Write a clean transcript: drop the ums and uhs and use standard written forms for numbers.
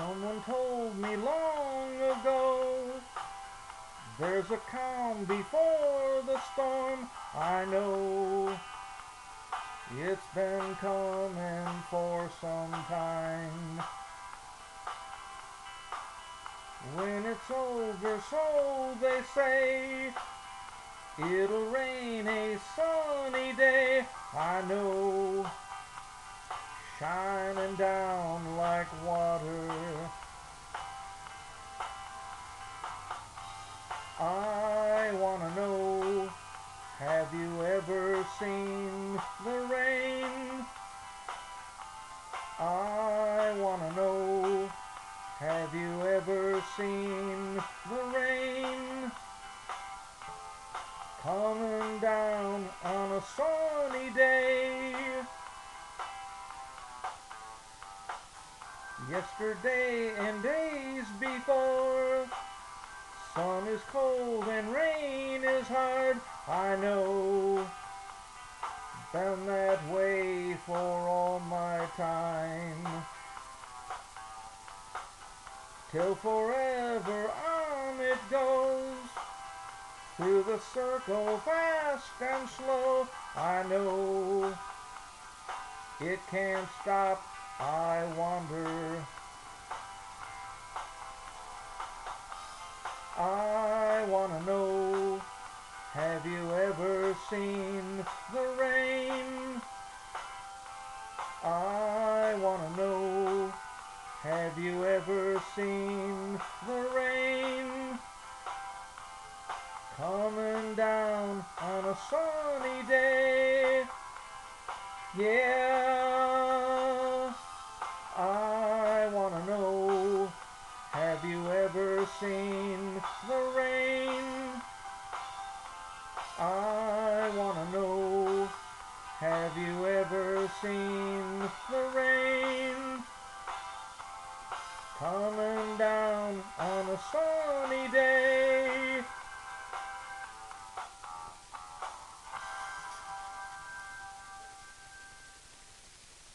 Someone told me long ago, there's a calm before the storm. I know it's been coming for some time. When it's over, so they say, it'll rain a sunny day. I know, shining down like water. I wanna know, have you ever seen the rain? I wanna know, have you ever seen the rain? Coming down on a sunny day. Yesterday and days before, sun is cold and rain is hard. I know, been that way for all my time. Till forever on it goes, through the circle fast and slow. I know, it can't stop, I wonder. I wanna know, have you ever seen the rain? I wanna know, have you ever seen the rain? Coming down on a sunny day. Yeah, I wanna know, have you ever seen the rain? I wanna know, have you ever seen the rain? Coming down on a sunny day.